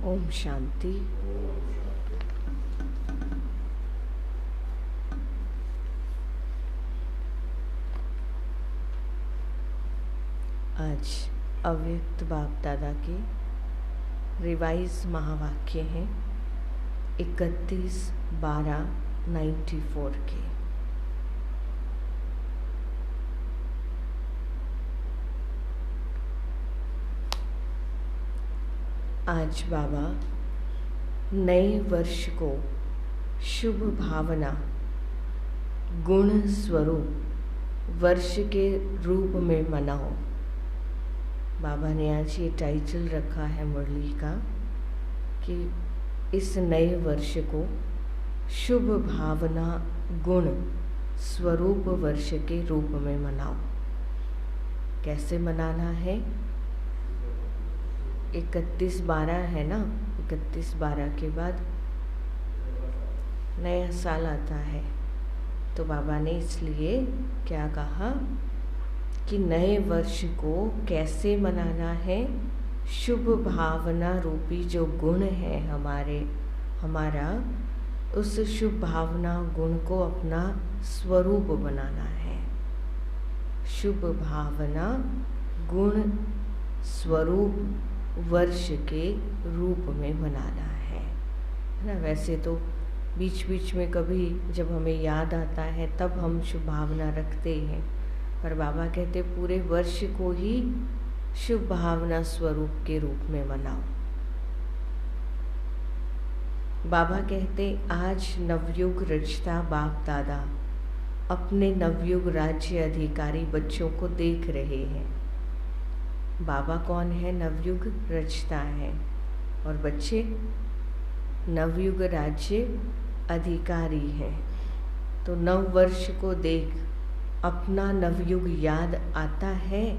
ओम शांति। आज अव्यक्त बाप दादा के रिवाइज महावाक्य हैं 31/12/94 के। आज बाबा नए वर्ष को शुभ भावना गुण स्वरूप वर्ष के रूप में मनाओ। बाबा ने आज ये टाइटल रखा है मुरली का कि इस नए वर्ष को शुभ भावना गुण स्वरूप वर्ष के रूप में मनाओ। कैसे मनाना है? 31/12 है ना, 31/12 के बाद नया साल आता है। तो बाबा ने इसलिए क्या कहा कि नए वर्ष को कैसे मनाना है? शुभ भावना रूपी जो गुण है हमारा उस शुभ भावना गुण को अपना स्वरूप बनाना है। शुभ भावना गुण स्वरूप वर्ष के रूप में बनाना है ना। वैसे तो बीच बीच में कभी जब हमें याद आता है तब हम शुभ भावना रखते हैं, पर बाबा कहते पूरे वर्ष को ही शुभ भावना स्वरूप के रूप में मनाओ। बाबा कहते आज नवयुग रचता बाप दादा अपने नवयुग राज्य अधिकारी बच्चों को देख रहे हैं। बाबा कौन है? नवयुग रचता है और बच्चे नवयुग राज्य अधिकारी हैं। तो नव वर्ष को देख अपना नवयुग याद आता है।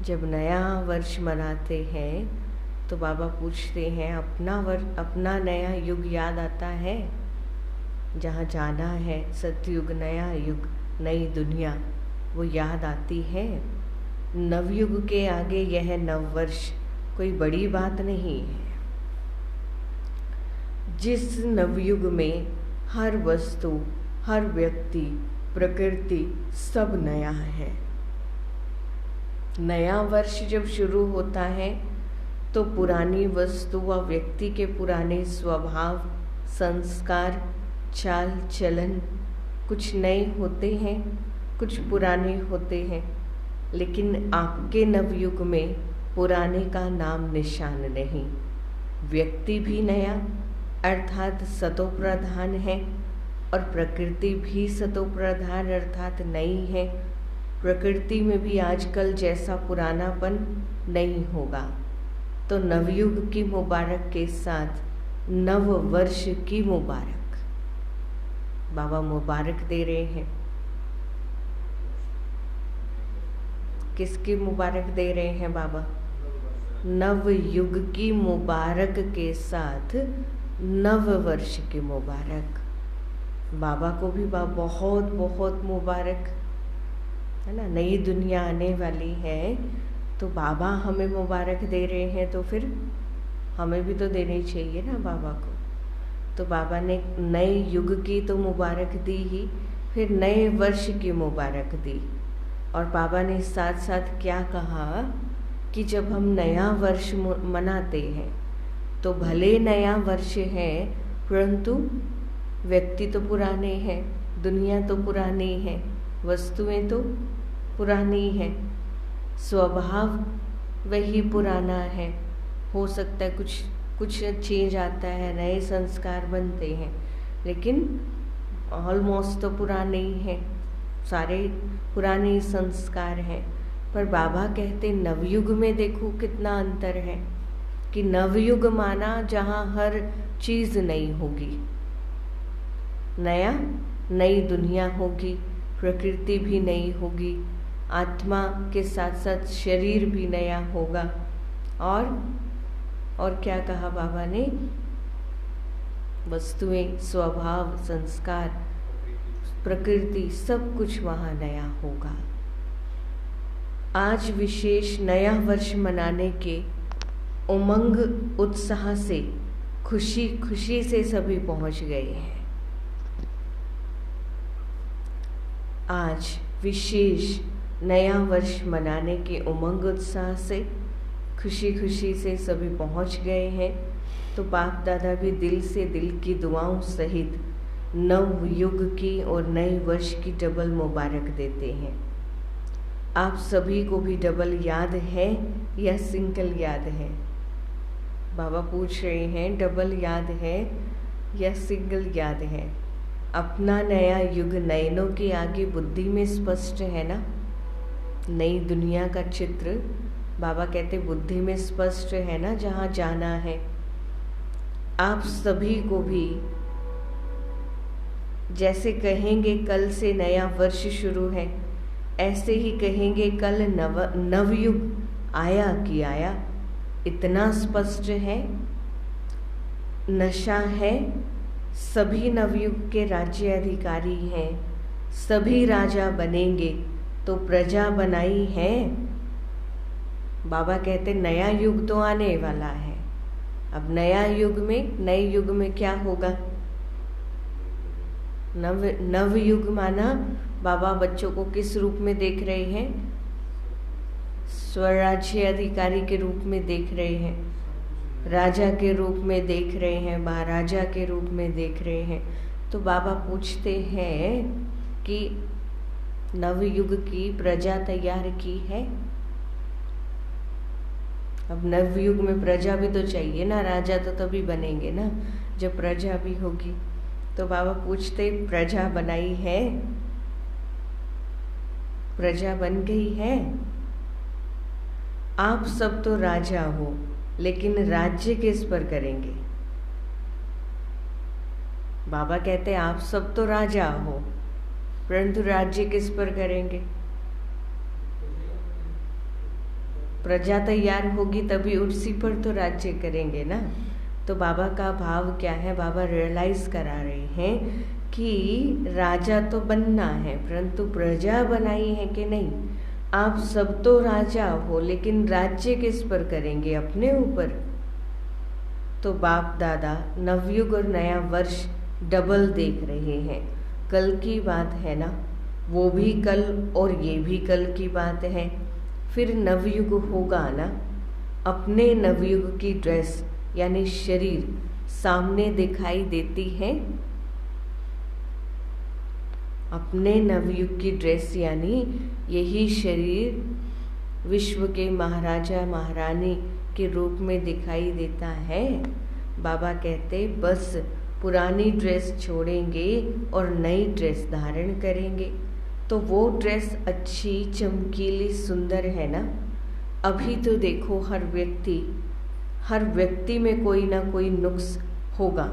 जब नया वर्ष मनाते हैं तो बाबा पूछते हैं अपना नया युग याद आता है? जहाँ जाना है सतयुग, नया युग, नई दुनिया, वो याद आती है। नवयुग के आगे यह नववर्ष कोई बड़ी बात नहीं है। जिस नवयुग में हर वस्तु, हर व्यक्ति, प्रकृति सब नया है। नया वर्ष जब शुरू होता है तो पुरानी वस्तु व व्यक्ति के पुराने स्वभाव, संस्कार, चाल चलन कुछ नए होते हैं, कुछ पुराने होते हैं। लेकिन आपके नवयुग में पुराने का नाम निशान नहीं। व्यक्ति भी नया अर्थात सतोप्रधान है और प्रकृति भी सतोप्रधान अर्थात नई है। प्रकृति में भी आजकल जैसा पुरानापन नहीं होगा। तो नवयुग की मुबारक के साथ नव वर्ष की मुबारक बाबा मुबारक दे रहे हैं। किसकी मुबारक दे रहे हैं बाबा? नव युग की मुबारक के साथ नव वर्ष की मुबारक। बाबा को भी बहुत बहुत मुबारक है ना। नई दुनिया आने वाली है तो बाबा हमें मुबारक दे रहे हैं तो फिर हमें भी तो देनी चाहिए ना बाबा को। तो बाबा ने नए युग की तो मुबारक दी ही, फिर नए वर्ष की मुबारक दी। और बाबा ने साथ साथ क्या कहा कि जब हम नया वर्ष मनाते हैं तो भले नया वर्ष है परंतु व्यक्ति तो पुराने हैं, दुनिया तो पुरानी है, वस्तुएं तो पुरानी हैं, स्वभाव वही पुराना है। हो सकता है कुछ चेंज आता है, नए संस्कार बनते हैं, लेकिन ऑलमोस्ट तो पुराने ही हैं, सारे पुराने संस्कार हैं। पर बाबा कहते नवयुग में देखो कितना अंतर है कि नवयुग माना जहाँ हर चीज़ नई होगी, नई दुनिया होगी, प्रकृति भी नई होगी, आत्मा के साथ साथ शरीर भी नया होगा। और क्या कहा बाबा ने? वस्तुएं, स्वभाव, संस्कार, प्रकृति सब कुछ वहाँ नया होगा। आज विशेष नया वर्ष मनाने के उमंग उत्साह से खुशी खुशी से सभी पहुंच गए हैं। आज विशेष नया वर्ष मनाने के उमंग उत्साह से खुशी खुशी से सभी पहुंच गए हैं। तो बाप दादा भी दिल से दिल की दुआओं सहित नव युग की और नए वर्ष की डबल मुबारक देते हैं। आप सभी को भी डबल याद है या सिंगल याद है? बाबा पूछ रहे हैं, डबल याद है या सिंगल याद है? अपना नया युग नयनों के आगे बुद्धि में स्पष्ट है ना? नई दुनिया का चित्र बाबा कहते बुद्धि में स्पष्ट है ना, जहाँ जाना है। आप सभी को भी जैसे कहेंगे कल से नया वर्ष शुरू है, ऐसे ही कहेंगे कल नवयुग आया कि आया। इतना स्पष्ट है, नशा है। सभी नवयुग के राज्य अधिकारी हैं, सभी राजा बनेंगे तो प्रजा बनाई है। बाबा कहते नया युग तो आने वाला है। अब नए युग में क्या होगा? नव युग माना बाबा बच्चों को किस रूप में देख रहे हैं? स्वराज्य अधिकारी के रूप में देख रहे हैं, राजा के रूप में देख रहे हैं, महाराजा के रूप में देख रहे हैं। तो बाबा पूछते हैं कि नवयुग की प्रजा तैयार की है? अब नवयुग में प्रजा भी तो चाहिए ना, राजा तो तभी बनेंगे ना जब प्रजा भी होगी। तो बाबा पूछते प्रजा बनाई है? प्रजा बन गई है? आप सब तो राजा हो, लेकिन राज्य किस पर करेंगे? बाबा कहते आप सब तो राजा हो, परंतु राज्य किस पर करेंगे? प्रजा तैयार होगी तभी उसी पर तो राज्य करेंगे ना। तो बाबा का भाव क्या है? बाबा रियलाइज करा रहे हैं कि राजा तो बनना है, परंतु प्रजा बनाई है कि नहीं। आप सब तो राजा हो, लेकिन राज्य किस पर करेंगे? अपने ऊपर। तो बाप दादा नवयुग और नया वर्ष डबल देख रहे हैं। कल की बात है ना, वो भी कल और ये भी कल की बात है। फिर नवयुग होगा ना, अपने नवयुग की ड्रेस यानी शरीर सामने दिखाई देती है। अपने नवयुग की ड्रेस यानी यही शरीर विश्व के महाराजा महारानी के रूप में दिखाई देता है। बाबा कहते बस पुरानी ड्रेस छोड़ेंगे और नई ड्रेस धारण करेंगे। तो वो ड्रेस अच्छी चमकीली सुंदर है ना। अभी तो देखो हर व्यक्ति में कोई ना कोई नुक्स होगा।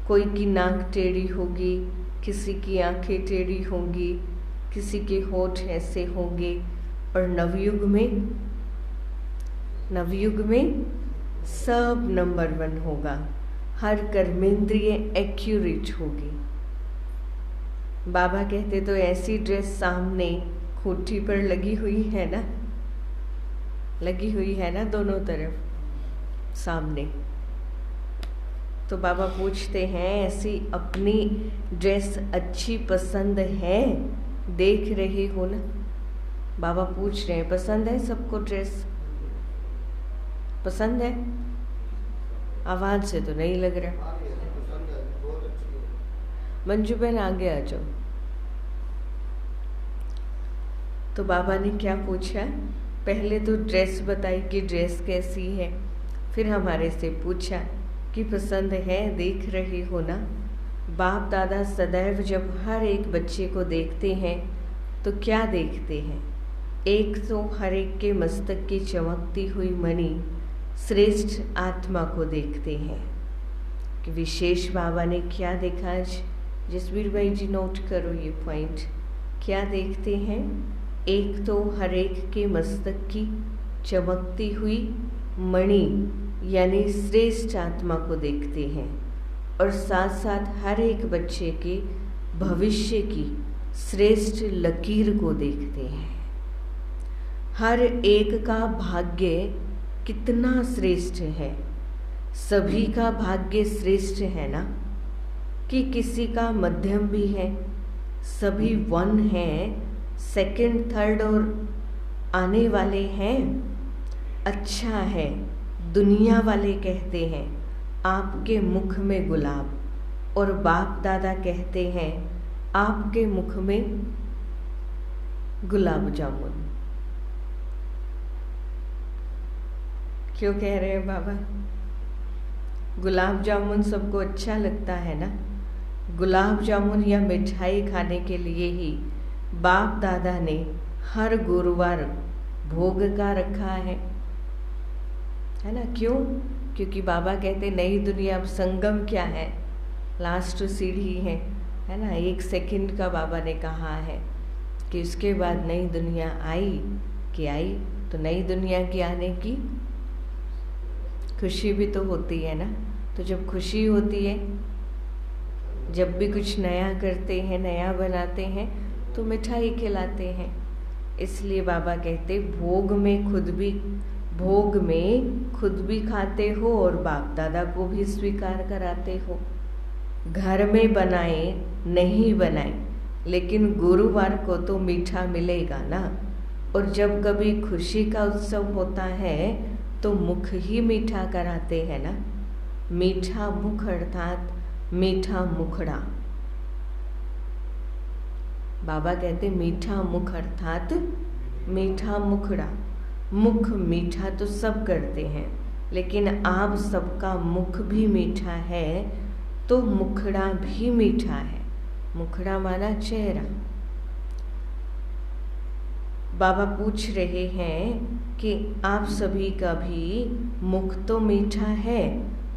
कोई की नाक टेढ़ी होगी, किसी की आंखें टेढ़ी होंगी, किसी के होठ ऐसे होंगे। और नवयुग में सब नंबर 1 होगा। हर कर्मेंद्रिय एक्यूरेट होगी। बाबा कहते तो ऐसी ड्रेस सामने खूंटी पर लगी हुई है ना, दोनों तरफ सामने। तो बाबा पूछते हैं ऐसी अपनी ड्रेस अच्छी पसंद है? देख रहे हो ना। बाबा पूछ रहे हैं पसंद है सबको ड्रेस? पसंद है? आवाज से तो नहीं लग रहा। मंजू बहन आगे आ जाओ। तो बाबा ने क्या पूछा? पहले तो ड्रेस बताई कि ड्रेस कैसी है, फिर हमारे से पूछा कि पसंद है, देख रहे हो ना। बाप दादा सदैव जब हर एक बच्चे को देखते हैं तो क्या देखते हैं? एक तो हर एक के मस्तक की चमकती हुई मणि श्रेष्ठ आत्मा को देखते हैं। कि विशेष बाबा ने क्या देखा आज? जसवीर भाई जी नोट करो ये पॉइंट। क्या देखते हैं? एक तो हर एक के मस्तक की चमकती हुई मणि यानी श्रेष्ठ आत्मा को देखते हैं, और साथ साथ हर एक बच्चे के भविष्य की श्रेष्ठ लकीर को देखते हैं। हर एक का भाग्य कितना श्रेष्ठ है। सभी का भाग्य श्रेष्ठ है ना, कि किसी का मध्यम भी है, सभी 1 हैं, सेकंड थर्ड और आने वाले हैं। अच्छा है, दुनिया वाले कहते हैं आपके मुख में गुलाब, और बाप दादा कहते हैं आपके मुख में गुलाब जामुन। क्यों कह रहे हैं बाबा? गुलाब जामुन सबको अच्छा लगता है ना। गुलाब जामुन या मिठाई खाने के लिए ही बाप दादा ने हर गुरुवार भोग का रखा है ना। क्यों? क्योंकि बाबा कहते नई दुनिया, अब संगम क्या है, लास्ट सीढ़ी है ना। 1 सेकंड का बाबा ने कहा है कि उसके बाद नई दुनिया आई कि आई। तो नई दुनिया की आने की खुशी भी तो होती है ना। तो जब खुशी होती है, जब भी कुछ नया करते हैं, नया बनाते हैं, तो मिठाई खिलाते हैं। इसलिए बाबा कहते भोग में खुद भी खाते हो और बाप दादा को भी स्वीकार कराते हो। घर में बनाए नहीं बनाए, लेकिन गुरुवार को तो मीठा मिलेगा ना। और जब कभी खुशी का उत्सव होता है तो मुख ही मीठा कराते हैं ना। मीठा मुख अर्थात मीठा मुखड़ा। बाबा कहते मीठा मुख अर्थात मीठा मुखड़ा। मुख मीठा तो सब करते हैं, लेकिन आप सबका मुख भी मीठा है तो मुखड़ा भी मीठा है। मुखड़ा माना चेहरा। बाबा पूछ रहे हैं कि आप सभी का भी मुख तो मीठा है,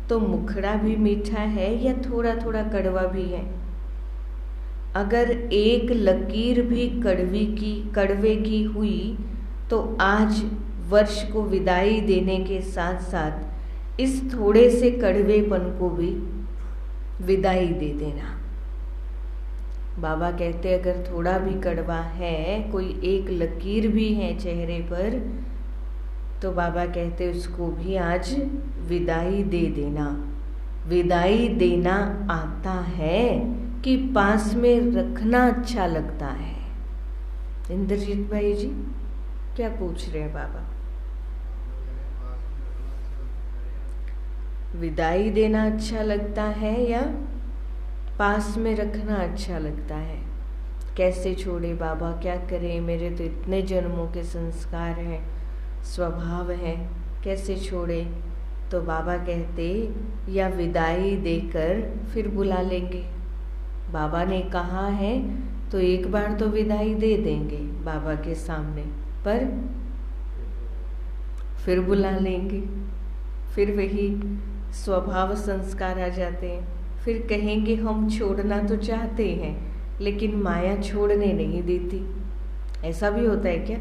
तो मुखड़ा भी मीठा है या थोड़ा थोड़ा कड़वा भी है? अगर एक लकीर भी कड़वे की हुई तो आज वर्ष को विदाई देने के साथ साथ इस थोड़े से कड़वेपन को भी विदाई दे देना। बाबा कहते अगर थोड़ा भी कड़वा है, कोई एक लकीर भी है चेहरे पर, तो बाबा कहते उसको भी आज विदाई दे देना। विदाई देना आता है कि पास में रखना अच्छा लगता है? इंद्रजीत भाई जी क्या पूछ रहे हैं बाबा? विदाई देना अच्छा लगता है या पास में रखना अच्छा लगता है? कैसे छोड़े बाबा, क्या करें, मेरे तो इतने जन्मों के संस्कार हैं, स्वभाव है, कैसे छोड़े? तो बाबा कहते या विदाई देकर फिर बुला लेंगे। बाबा ने कहा है तो एक बार तो विदाई दे देंगे बाबा के सामने, पर फिर बुला लेंगे। फिर वही स्वभाव संस्कार आ जाते हैं। फिर कहेंगे हम छोड़ना तो चाहते हैं, लेकिन माया छोड़ने नहीं देती। ऐसा भी होता है क्या?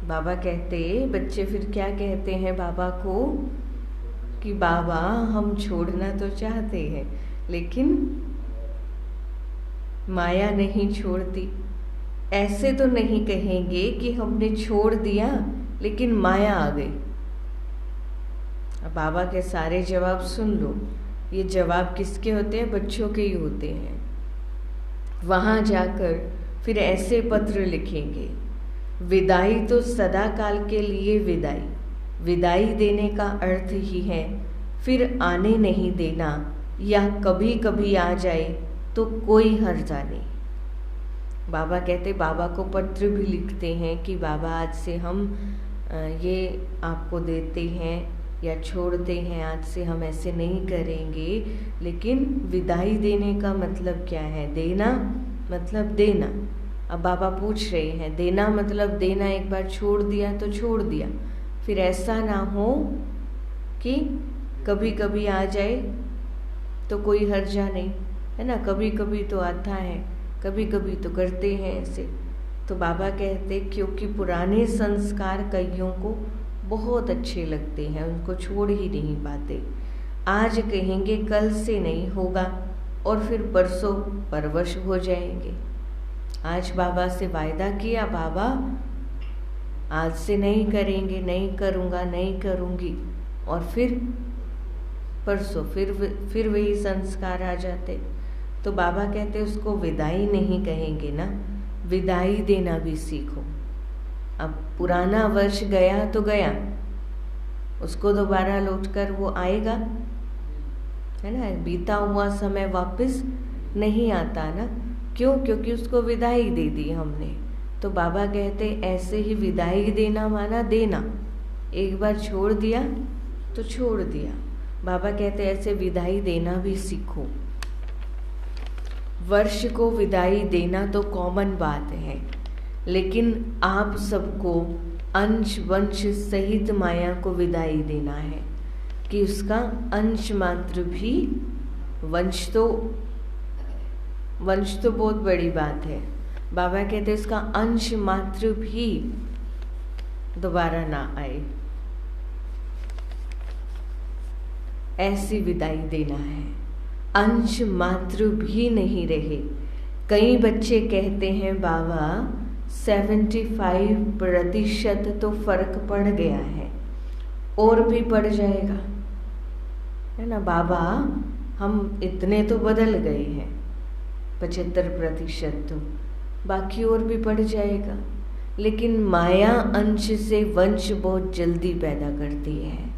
बाबा कहते, बच्चे फिर क्या कहते हैं बाबा को कि बाबा हम छोड़ना तो चाहते हैं, लेकिन माया नहीं छोड़ती। ऐसे तो नहीं कहेंगे कि हमने छोड़ दिया लेकिन माया आ गई। अब बाबा के सारे जवाब सुन लो। ये जवाब किसके होते हैं? बच्चों के ही होते हैं। वहाँ जाकर फिर ऐसे पत्र लिखेंगे, विदाई तो सदा काल के लिए विदाई। विदाई देने का अर्थ ही है फिर आने नहीं देना, या कभी कभी आ जाए तो कोई हर्जा नहीं। बाबा कहते, बाबा को पत्र भी लिखते हैं कि बाबा आज से हम ये आपको देते हैं या छोड़ते हैं, आज से हम ऐसे नहीं करेंगे। लेकिन विदाई देने का मतलब क्या है? देना मतलब देना। अब बाबा पूछ रहे हैं देना मतलब देना, एक बार छोड़ दिया तो छोड़ दिया, फिर ऐसा ना हो कि कभी कभी आ जाए तो कोई हर्जा नहीं, है ना। कभी कभी तो आता है, कभी कभी तो करते हैं ऐसे। तो बाबा कहते क्योंकि पुराने संस्कार कईयों को बहुत अच्छे लगते हैं, उनको छोड़ ही नहीं पाते। आज कहेंगे कल से नहीं होगा और फिर परसों परवश हो जाएंगे। आज बाबा से वायदा किया, बाबा आज से नहीं करेंगे, नहीं करूँगा, नहीं करूँगी, और फिर परसों फिर वही संस्कार आ जाते। तो बाबा कहते उसको विदाई नहीं कहेंगे ना, विदाई देना भी सीखो। अब पुराना वर्ष गया तो गया, उसको दोबारा लौटकर वो आएगा, है ना। बीता हुआ समय वापस नहीं आता ना, क्यों? क्योंकि उसको विदाई दे दी हमने। तो बाबा कहते ऐसे ही विदाई देना माना देना, एक बार छोड़ दिया तो छोड़ दिया। बाबा कहते ऐसे विदाई देना भी सीखो। वर्ष को विदाई देना तो कॉमन बात है, लेकिन आप सबको अंश वंश सहित माया को विदाई देना है कि उसका अंश मात्र भी, वंश तो बहुत बड़ी बात है। बाबा कहते उसका अंश मात्र भी दोबारा ना आए, ऐसी विदाई देना है। अंश मात्र भी नहीं रहे। कई बच्चे कहते हैं बाबा 75% तो फर्क पड़ गया है, और भी पड़ जाएगा, है ना बाबा। हम इतने तो बदल गए हैं, 75% तो, बाकी और भी पड़ जाएगा। लेकिन माया अंश से वंश बहुत जल्दी पैदा करती है।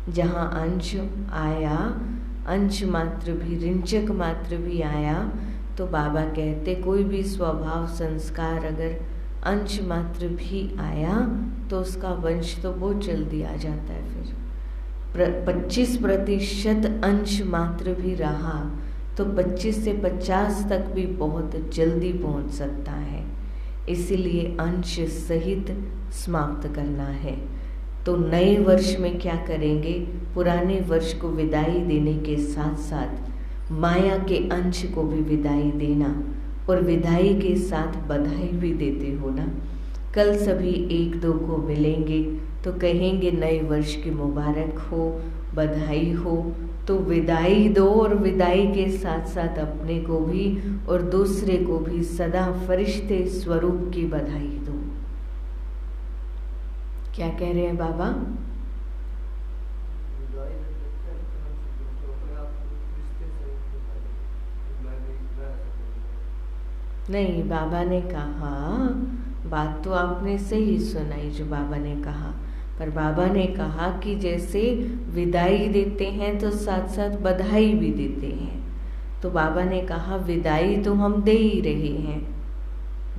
जहाँ अंश आया, अंश मात्र भी, ऋंचक मात्र भी आया, तो बाबा कहते कोई भी स्वभाव संस्कार अगर अंश मात्र भी आया तो उसका वंश तो बहुत जल्दी आ जाता है। फिर 25% अंश मात्र भी रहा तो 25 से 50 तक भी बहुत जल्दी पहुंच सकता है। इसीलिए अंश सहित समाप्त करना है। तो नए वर्ष में क्या करेंगे? पुराने वर्ष को विदाई देने के साथ साथ माया के अंश को भी विदाई देना, और विदाई के साथ बधाई भी देते हो ना। कल सभी एक दो को मिलेंगे तो कहेंगे नए वर्ष की मुबारक हो, बधाई हो। तो विदाई दो, और विदाई के साथ साथ अपने को भी और दूसरे को भी सदा फरिश्ते स्वरूप की बधाई दो। क्या कह रहे हैं बाबा? नहीं, बाबा ने कहा, बात तो आपने सही सुनाई जो बाबा ने कहा, पर बाबा ने कहा कि जैसे विदाई देते हैं तो साथ साथ बधाई भी देते हैं। तो बाबा ने कहा विदाई तो हम दे ही रहे हैं,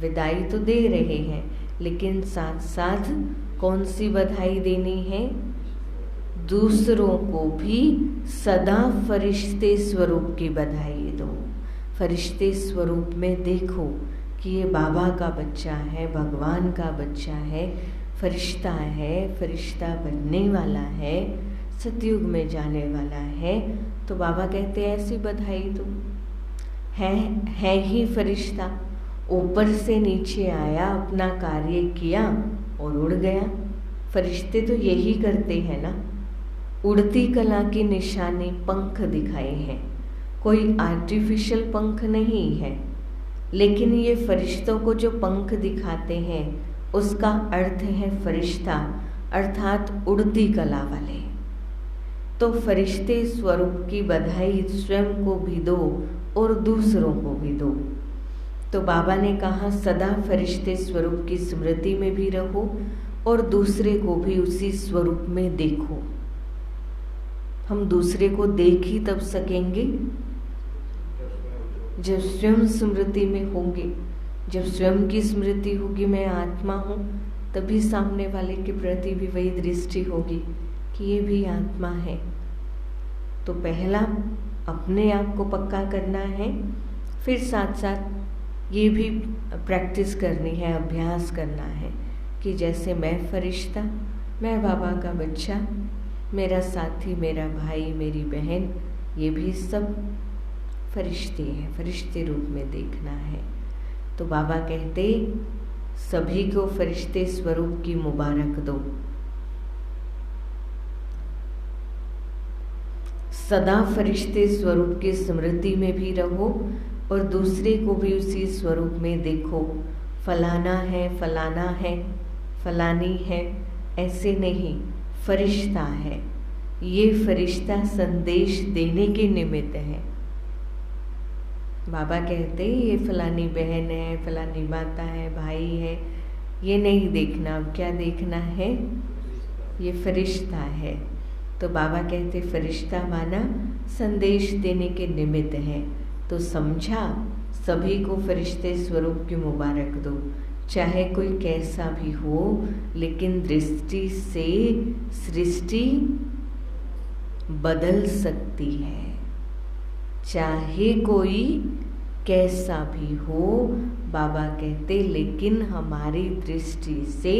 विदाई तो दे रहे हैं, लेकिन साथ साथ कौन सी बधाई देनी है? दूसरों को भी सदा फरिश्ते स्वरूप की बधाई दो। फरिश्ते स्वरूप में देखो कि ये बाबा का बच्चा है, भगवान का बच्चा है, फरिश्ता है, फरिश्ता बनने वाला है, सतयुग में जाने वाला है। तो बाबा कहते हैं ऐसी बधाई दो। है ही फरिश्ता, ऊपर से नीचे आया, अपना कार्य किया और उड़ गया। फरिश्ते तो यही करते हैं ना। उड़ती कला की निशानी पंख दिखाए हैं, कोई आर्टिफिशियल पंख नहीं है, लेकिन ये फरिश्तों को जो पंख दिखाते हैं उसका अर्थ है फरिश्ता, अर्थात उड़ती कला वाले। तो फरिश्ते स्वरूप की बधाई स्वयं को भी दो और दूसरों को भी दो। तो बाबा ने कहा सदा फरिश्ते स्वरूप की स्मृति में भी रहो और दूसरे को भी उसी स्वरूप में देखो। हम दूसरे को देख ही तब सकेंगे जब स्वयं स्मृति में होंगे। जब स्वयं की स्मृति होगी मैं आत्मा हूँ, तभी सामने वाले के प्रति भी वही दृष्टि होगी कि ये भी आत्मा है। तो पहला अपने आप को पक्का करना है, फिर साथ साथ ये भी प्रैक्टिस करनी है, अभ्यास करना है कि जैसे मैं फरिश्ता, मैं बाबा का बच्चा, मेरा साथी, मेरा भाई, मेरी बहन, ये भी सब फरिश्ते हैं, फरिश्ते रूप में देखना है। तो बाबा कहते सभी को फरिश्ते स्वरूप की मुबारक दो। सदा फरिश्ते स्वरूप की स्मृति में भी रहो और दूसरे को भी उसी स्वरूप में देखो। फलाना है, फलाना है, फलानी है, ऐसे नहीं, फरिश्ता है। ये फरिश्ता संदेश देने के निमित्त है। बाबा कहते ये फलानी बहन है, फलानी माता है, भाई है, ये नहीं देखना। अब क्या देखना है? ये फरिश्ता है। तो बाबा कहते फरिश्ता माना संदेश देने के निमित्त है। तो समझा, सभी को फरिश्ते स्वरूप की मुबारक दो, चाहे कोई कैसा भी हो, लेकिन दृष्टि से सृष्टि बदल सकती है। चाहे कोई कैसा भी हो, बाबा कहते, लेकिन हमारी दृष्टि से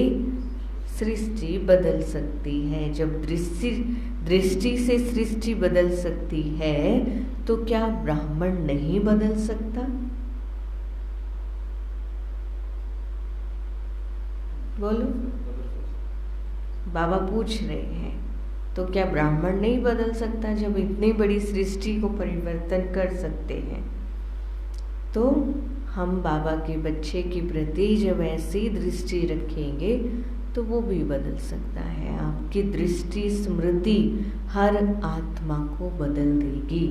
सृष्टि बदल सकती है। जब दृष्टि से सृष्टि बदल सकती है, तो क्या ब्राह्मण नहीं बदल सकता? बोलो। बाबा पूछ रहे हैं, तो क्या ब्राह्मण नहीं बदल सकता? जब इतनी बड़ी सृष्टि को परिवर्तन कर सकते हैं, तो हम बाबा के बच्चे के प्रति जब ऐसी दृष्टि रखेंगे तो वो भी बदल सकता है। आपकी दृष्टि स्मृति हर आत्मा को बदल देगी।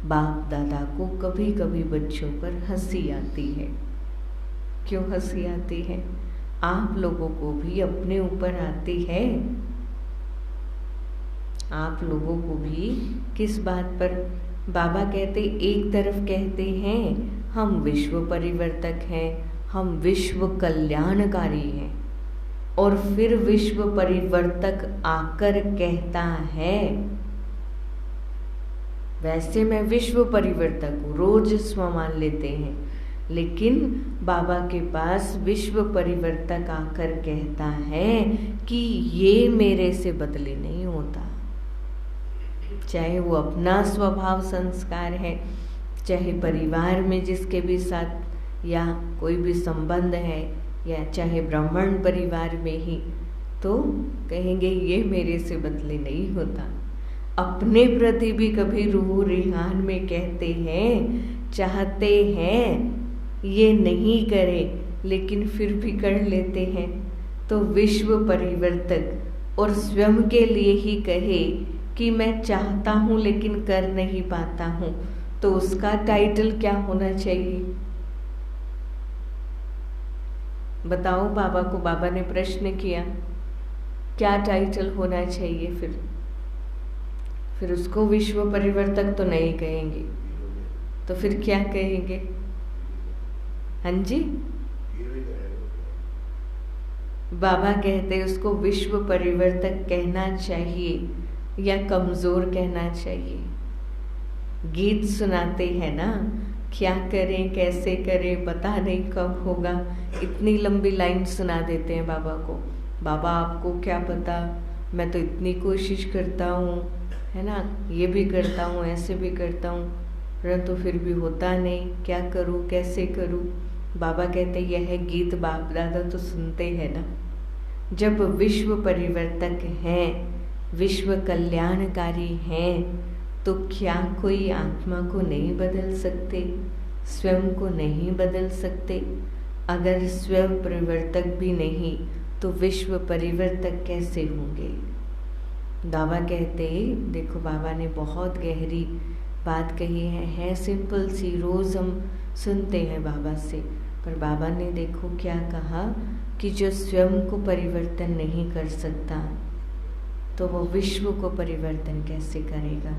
बाप दादा को कभी कभी बच्चों पर हंसी आती है। क्यों हंसी आती है? आप लोगों को भी अपने ऊपर आती है। आप लोगों को भी किस बात पर? बाबा कहते, एक तरफ कहते हैं हम विश्व परिवर्तक हैं, हम विश्व कल्याणकारी हैं, और फिर विश्व परिवर्तक आकर कहता है, वैसे मैं विश्व परिवर्तक हूँ, रोज स्व मान लेते हैं, लेकिन बाबा के पास विश्व परिवर्तक आकर कहता है कि ये मेरे से बदले नहीं होता। चाहे वो अपना स्वभाव संस्कार है, चाहे परिवार में जिसके भी साथ या कोई भी संबंध है, या चाहे ब्राह्मण परिवार में ही, तो कहेंगे ये मेरे से बदले नहीं होता। अपने प्रति भी कभी रूह रिहान में कहते हैं, चाहते हैं ये नहीं करे, लेकिन फिर भी कर लेते हैं। तो विश्व परिवर्तक और स्वयं के लिए ही कहे कि मैं चाहता हूँ लेकिन कर नहीं पाता हूँ, तो उसका टाइटल क्या होना चाहिए? बताओ। बाबा को बाबा ने प्रश्न किया, क्या टाइटल होना चाहिए? फिर उसको विश्व परिवर्तक तो नहीं कहेंगे, तो फिर क्या कहेंगे? हाँ जी, बाबा कहते उसको विश्व परिवर्तक कहना चाहिए या कमजोर कहना चाहिए? गीत सुनाते हैं ना, क्या करें कैसे करें पता नहीं कब होगा, इतनी लंबी लाइन सुना देते हैं बाबा को। बाबा आपको क्या पता, मैं तो इतनी कोशिश करता हूँ, है ना, ये भी करता हूँ, ऐसे भी करता हूँ, परंतु फिर भी होता नहीं, क्या करूँ कैसे करूँ? बाबा कहते यह गीत बाप दादा तो सुनते हैं ना। जब विश्व परिवर्तक हैं, विश्व कल्याणकारी हैं, तो क्या कोई आत्मा को नहीं बदल सकते? स्वयं को नहीं बदल सकते? अगर स्वयं परिवर्तक भी नहीं तो विश्व परिवर्तक कैसे होंगे? बाबा कहते, देखो बाबा ने बहुत गहरी बात कही है सिंपल सी, रोज हम सुनते हैं बाबा से, पर बाबा ने देखो क्या कहा कि जो स्वयं को परिवर्तन नहीं कर सकता तो वो विश्व को परिवर्तन कैसे करेगा?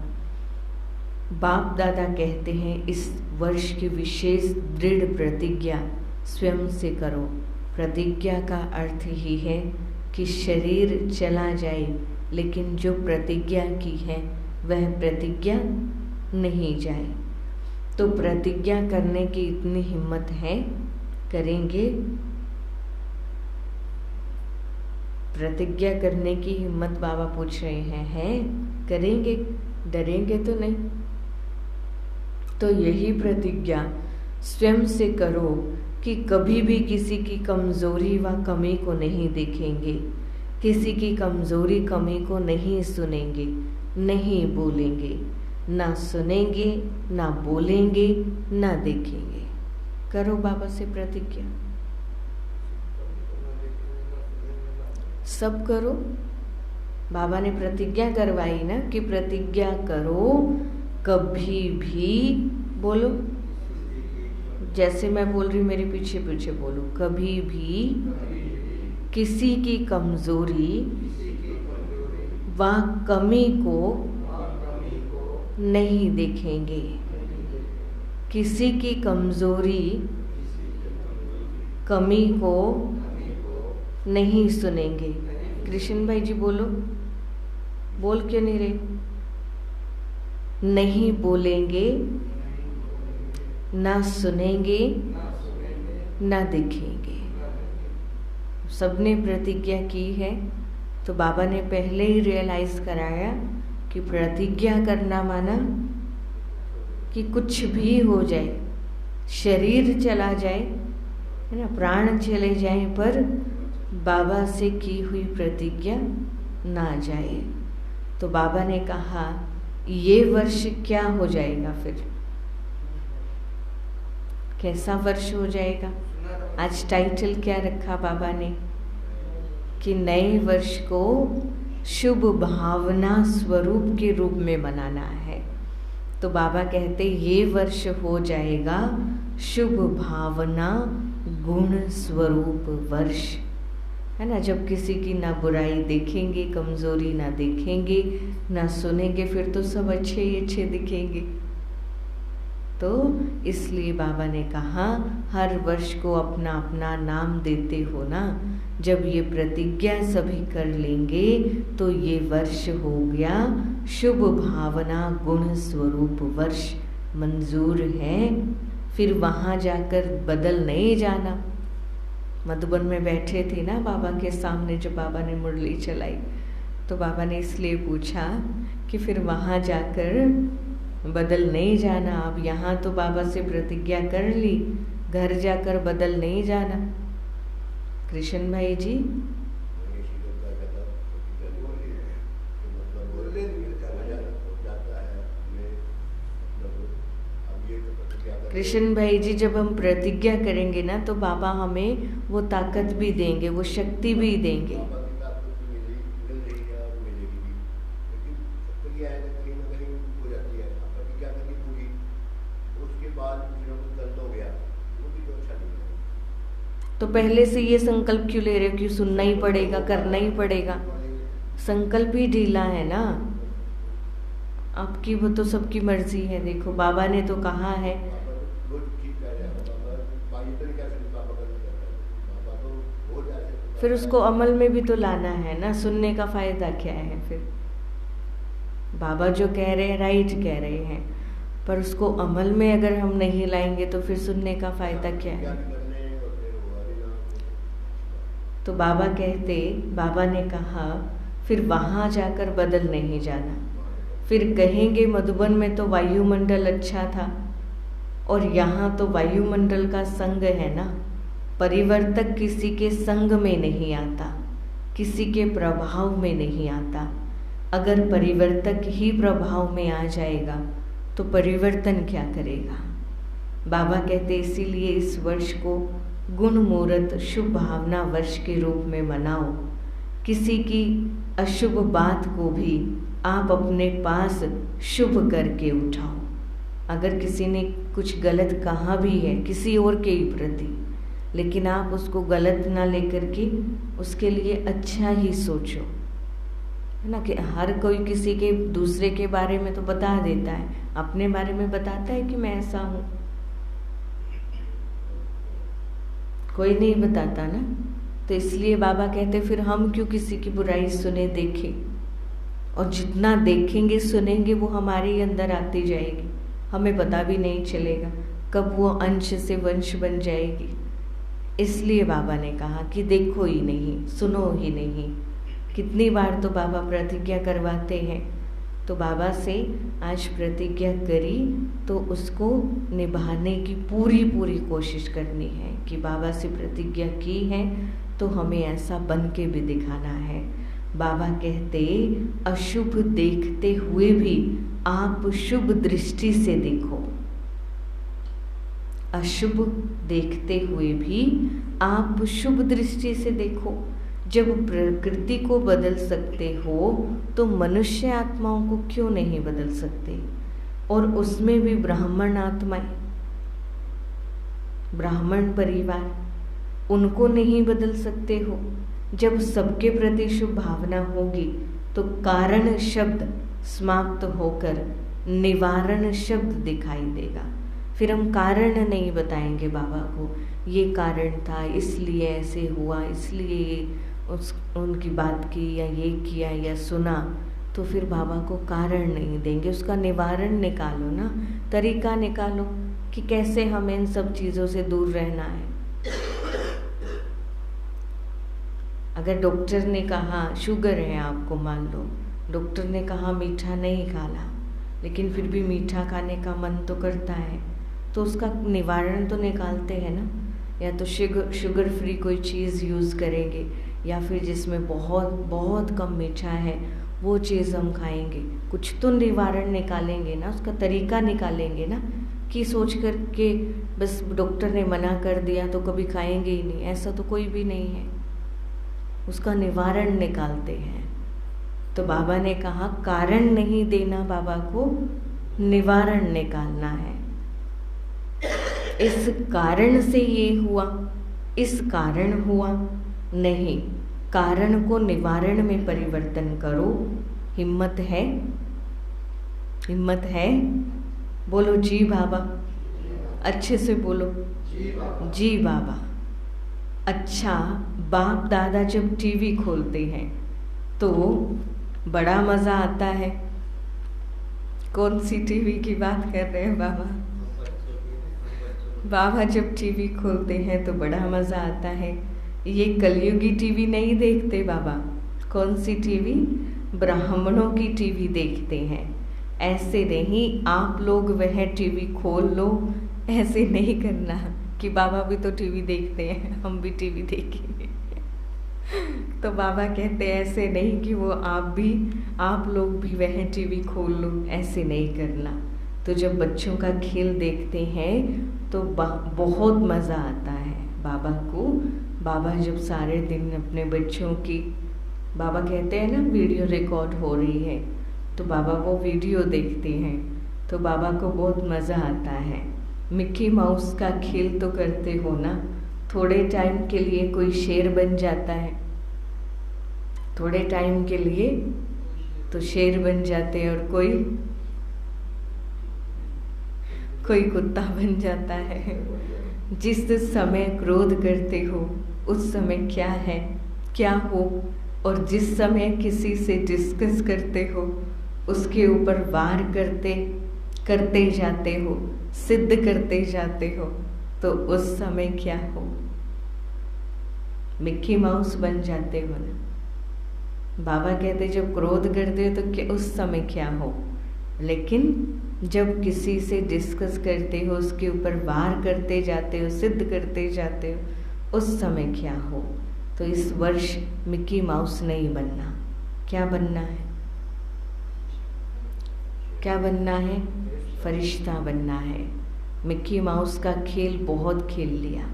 बाप दादा कहते हैं इस वर्ष की विशेष दृढ़ प्रतिज्ञा स्वयं से करो। प्रतिज्ञा का अर्थ ही है कि शरीर चला जाए, लेकिन जो प्रतिज्ञा की है वह प्रतिज्ञा नहीं जाए। तो प्रतिज्ञा करने की इतनी हिम्मत है, करेंगे? प्रतिज्ञा करने की हिम्मत बाबा पूछ रहे हैं, करेंगे? डरेंगे तो नहीं। तो यही प्रतिज्ञा स्वयं से करो कि कभी भी किसी की कमजोरी व कमी को नहीं देखेंगे, किसी की कमजोरी कमी को नहीं सुनेंगे, नहीं बोलेंगे, ना सुनेंगे, ना बोलेंगे, ना देखेंगे। करो बाबा से प्रतिज्ञा। सब करो। बाबा ने प्रतिज्ञा करवाई ना कि प्रतिज्ञा करो कभी भी, बोलो जैसे मैं बोल रही हूँ मेरे पीछे पीछे बोलो, कभी भी किसी की कमजोरी व कमी को नहीं देखेंगे। किसी की कमजोरी कमी को नहीं सुनेंगे। कृष्ण भाई जी बोलो, बोल क्यों नहीं रहे? नहीं बोलेंगे, ना सुनेंगे, ना देखेंगे। सबने प्रतिज्ञा की है तो बाबा ने पहले ही रियलाइज कराया कि प्रतिज्ञा करना माना कि कुछ भी हो जाए, शरीर चला जाए, है ना, प्राण चले जाए, पर बाबा से की हुई प्रतिज्ञा ना जाए। तो बाबा ने कहा ये वर्ष क्या हो जाएगा, फिर कैसा वर्ष हो जाएगा? आज टाइटल क्या रखा बाबा ने कि नए वर्ष को शुभ भावना स्वरूप के रूप में मनाना है। तो बाबा कहते ये वर्ष हो जाएगा शुभ भावना गुण स्वरूप वर्ष, है ना। जब किसी की ना बुराई देखेंगे, कमजोरी ना देखेंगे, ना सुनेंगे, फिर तो सब अच्छे ही अच्छे दिखेंगे। तो इसलिए बाबा ने कहा हर वर्ष को अपना अपना नाम देते हो ना, जब ये प्रतिज्ञा सभी कर लेंगे तो ये वर्ष हो गया शुभ भावना गुण स्वरूप वर्ष, मंजूर है। फिर वहाँ जाकर बदल नहीं जाना। मधुबन में बैठे थे ना बाबा के सामने, जब बाबा ने मुरली चलाई तो बाबा ने इसलिए पूछा कि फिर वहाँ जाकर बदल नहीं जाना। अब यहाँ तो बाबा से प्रतिज्ञा कर ली, घर जाकर बदल नहीं जाना। कृष्ण भाई जी कृष्ण भाई जी जब हम प्रतिज्ञा करेंगे ना तो बाबा हमें वो ताकत भी देंगे, वो शक्ति भी देंगे। तो पहले से ये संकल्प क्यों ले रहे हो कि सुनना ही पड़ेगा, करना ही पड़ेगा? संकल्प ही ढीला है ना। आपकी वो तो सबकी मर्जी है। देखो बाबा ने तो कहा है, फिर उसको अमल में भी तो लाना है ना। सुनने का फायदा क्या है? फिर बाबा जो कह रहे हैं राइट कह रहे हैं, पर उसको अमल में अगर हम नहीं लाएंगे तो फिर सुनने का फायदा क्या है? तो बाबा कहते, बाबा ने कहा फिर वहाँ जाकर बदल नहीं जाना। फिर कहेंगे मधुबन में तो वायुमंडल अच्छा था और यहाँ तो वायुमंडल का संग है ना। परिवर्तक किसी के संग में नहीं आता, किसी के प्रभाव में नहीं आता। अगर परिवर्तक ही प्रभाव में आ जाएगा तो परिवर्तन क्या करेगा? बाबा कहते इसीलिए इस वर्ष को गुण मुहूर्त शुभ भावना वर्ष के रूप में मनाओ। किसी की अशुभ बात को भी आप अपने पास शुभ करके उठाओ। अगर किसी ने कुछ गलत कहा भी है किसी और के प्रति, लेकिन आप उसको गलत ना लेकर के उसके लिए अच्छा ही सोचो, है ना। कि हर कोई किसी के दूसरे के बारे में तो बता देता है, अपने बारे में बताता है कि मैं ऐसा हूँ? कोई नहीं बताता ना। तो इसलिए बाबा कहते फिर हम क्यों किसी की बुराई सुने देखें, और जितना देखेंगे सुनेंगे वो हमारे ही अंदर आती जाएगी, हमें पता भी नहीं चलेगा कब वो अंश से वंश बन जाएगी। इसलिए बाबा ने कहा कि देखो ही नहीं, सुनो ही नहीं। कितनी बार तो बाबा प्रतिज्ञा करवाते हैं। तो बाबा से आज प्रतिज्ञा करी तो उसको निभाने की पूरी पूरी कोशिश करनी है कि बाबा से प्रतिज्ञा की है तो हमें ऐसा बन के भी दिखाना है। बाबा कहते अशुभ देखते हुए भी आप शुभ दृष्टि से देखो। अशुभ देखते हुए भी आप शुभ दृष्टि से देखो। जब प्रकृति को बदल सकते हो तो मनुष्य आत्माओं को क्यों नहीं बदल सकते? और उसमें भी ब्राह्मण आत्माएं, ब्राह्मण परिवार, उनको नहीं बदल सकते हो? जब सबके प्रति शुभ भावना होगी तो कारण शब्द समाप्त होकर निवारण शब्द दिखाई देगा। फिर हम कारण नहीं बताएंगे बाबा को, ये कारण था इसलिए ऐसे हुआ, इसलिए उनकी बात की या ये किया या सुना, तो फिर बाबा को कारण नहीं देंगे। उसका निवारण निकालो ना, तरीका निकालो कि कैसे हमें इन सब चीज़ों से दूर रहना है। अगर डॉक्टर ने कहा शुगर है आपको, मान लो डॉक्टर ने कहा मीठा नहीं खाना, लेकिन फिर भी मीठा खाने का मन तो करता है, तो उसका निवारण तो निकालते हैं ना। या तो शुगर फ्री कोई चीज़ यूज़ करेंगे, या फिर जिसमें बहुत बहुत कम मीठा है वो चीज़ हम खाएंगे। कुछ तो निवारण निकालेंगे ना, उसका तरीका निकालेंगे ना, कि सोच कर के बस डॉक्टर ने मना कर दिया तो कभी खाएंगे ही नहीं, ऐसा तो कोई भी नहीं है। उसका निवारण निकालते हैं। तो बाबा ने कहा कारण नहीं देना, बाबा को निवारण निकालना है। इस कारण से ये हुआ, इस कारण हुआ नहीं, कारण को निवारण में परिवर्तन करो। हिम्मत है? हिम्मत है? बोलो जी बाबा, अच्छे से बोलो जी बाबा। अच्छा, बाप दादा जब टीवी खोलते हैं तो बड़ा मज़ा आता है। कौन सी टीवी की बात कर रहे हैं बाबा? बाबा जब टीवी खोलते हैं तो बड़ा मज़ा आता है। ये कलयुगी टीवी नहीं देखते बाबा। कौन सी टीवी? ब्राह्मणों की टीवी देखते हैं। ऐसे नहीं आप लोग वह टीवी खोल लो, ऐसे नहीं करना कि बाबा भी तो टीवी देखते हैं, हम भी टीवी देखेंगे। तो बाबा कहते हैं ऐसे नहीं कि वो आप लोग भी वह टीवी खोल लो, ऐसे नहीं करना। तो जब बच्चों का खेल देखते हैं तो बहुत मज़ा आता है बाबा को। बाबा जब सारे दिन अपने बच्चों की, बाबा कहते हैं ना वीडियो रिकॉर्ड हो रही है, तो बाबा वो वीडियो देखते हैं तो बाबा को बहुत मज़ा आता है। मिक्की माउस का खेल तो करते हो ना, थोड़े टाइम के लिए कोई शेर बन जाता है, थोड़े टाइम के लिए तो शेर बन जाते हैं, और कोई कुत्ता बन जाता है। जिस समय क्रोध करते हो उस समय क्या है, क्या हो, और जिस समय किसी से डिस्कस करते हो उसके ऊपर वार करते जाते हो, सिद्ध करते जाते हो, तो उस समय क्या हो? मिक्की माउस बन जाते हो ना। बाबा कहते जब क्रोध करते हो तो क्या उस समय क्या हो, लेकिन जब किसी से डिस्कस करते हो, उसके ऊपर वार करते जाते हो, सिद्ध करते जाते हो, उस समय क्या हो? तो इस वर्ष मिक्की माउस नहीं बनना। क्या बनना है? क्या बनना है? फरिश्ता बनना है। मिक्की माउस का खेल बहुत खेल लिया,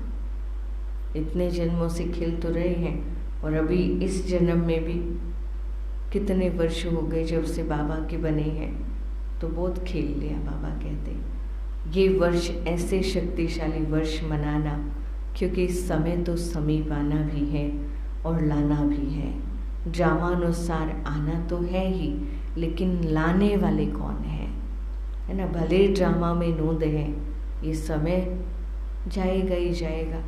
इतने जन्मों से खेल तो रहे हैं, और अभी इस जन्म में भी कितने वर्ष हो गए जब से बाबा के बने हैं, तो बहुत खेल लिया। बाबा कहते ये वर्ष ऐसे शक्तिशाली वर्ष मनाना, क्योंकि इस समय तो समीप आना भी है और लाना भी है। ड्रामानुसार आना तो है ही, लेकिन लाने वाले कौन है ना? भले ड्रामा में नूंद है, ये समय जाएगा ही जाएगा,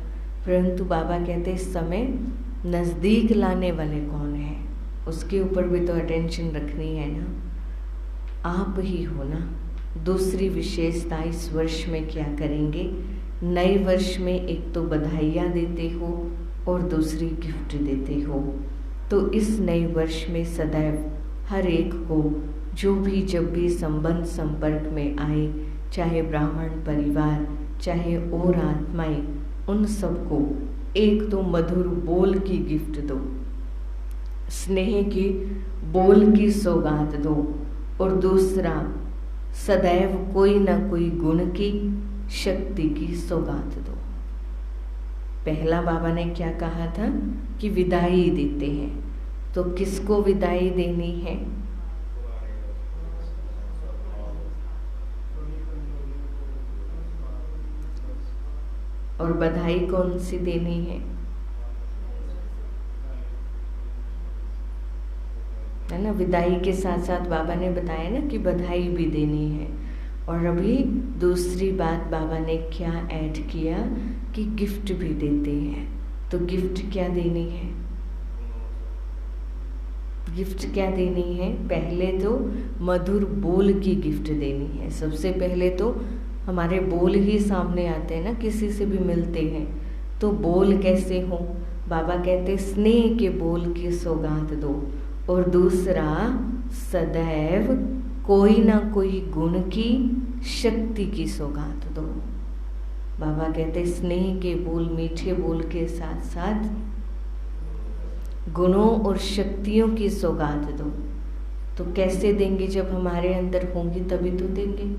परंतु बाबा कहते इस समय नज़दीक लाने वाले कौन है, उसके ऊपर भी तो अटेंशन रखनी है ना। आप ही हो ना। दूसरी विशेषता इस वर्ष में क्या करेंगे? नए वर्ष में एक तो बधाइयाँ देते हो और दूसरी गिफ्ट देते हो। तो इस नए वर्ष में सदैव हर एक को जो भी जब भी संबंध संपर्क में आए, चाहे ब्राह्मण परिवार चाहे और आत्माएं, उन सबको एक तो मधुर बोल की गिफ्ट दो, स्नेह की बोल की सौगात दो, और दूसरा सदैव कोई ना कोई गुण की शक्ति की सौगात दो। पहला बाबा ने क्या कहा था कि विदाई देते हैं, तो किसको विदाई देनी है? और बधाई कौन सी देनी है ना? विदाई के साथ साथ बाबा ने बताया ना कि बधाई भी देनी है। और अभी दूसरी बात बाबा ने क्या ऐड किया कि गिफ्ट भी देते हैं। तो गिफ्ट क्या देनी है? गिफ्ट क्या देनी है? पहले तो मधुर बोल की गिफ्ट देनी है। सबसे पहले तो हमारे बोल ही सामने आते हैं ना, किसी से भी मिलते हैं तो बोल कैसे हो? बाबा कहते स्नेह के बोल की सौगात दो। और दूसरा, सदैव कोई ना कोई गुण की, शक्ति की सौगात दो। बाबा कहते स्नेह के बोल, मीठे बोल के साथ साथ गुणों और शक्तियों की सौगात दो। तो कैसे देंगे? जब हमारे अंदर होंगी तभी तो देंगे।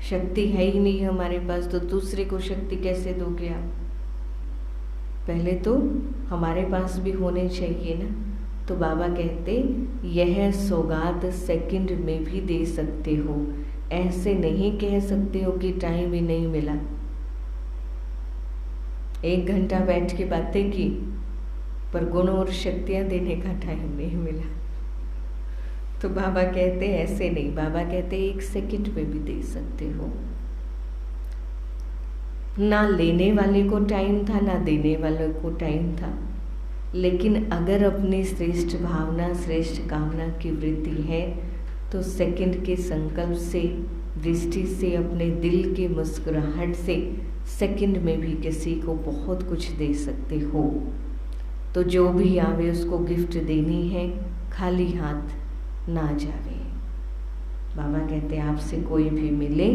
शक्ति है ही नहीं हमारे पास, तो दूसरे को शक्ति कैसे दोगे आप? पहले तो हमारे पास भी होने चाहिए ना। तो बाबा कहते यह सौगात सेकंड में भी दे सकते हो, ऐसे नहीं कह सकते हो कि टाइम ही नहीं मिला। 1 घंटा बैठ के बातें की पर गुण और शक्तियां देने का टाइम नहीं मिला। तो बाबा कहते ऐसे नहीं, बाबा कहते 1 सेकंड में भी दे सकते हो। ना लेने वाले को टाइम था, ना देने वाले को टाइम था, लेकिन अगर अपनी श्रेष्ठ भावना, श्रेष्ठ कामना की वृद्धि है तो सेकंड के संकल्प से, दृष्टि से, अपने दिल की मुस्कुराहट से सेकंड में भी किसी को बहुत कुछ दे सकते हो। तो जो भी आवे उसको गिफ्ट देनी है, खाली हाथ ना जावे। बाबा कहते आपसे कोई भी मिले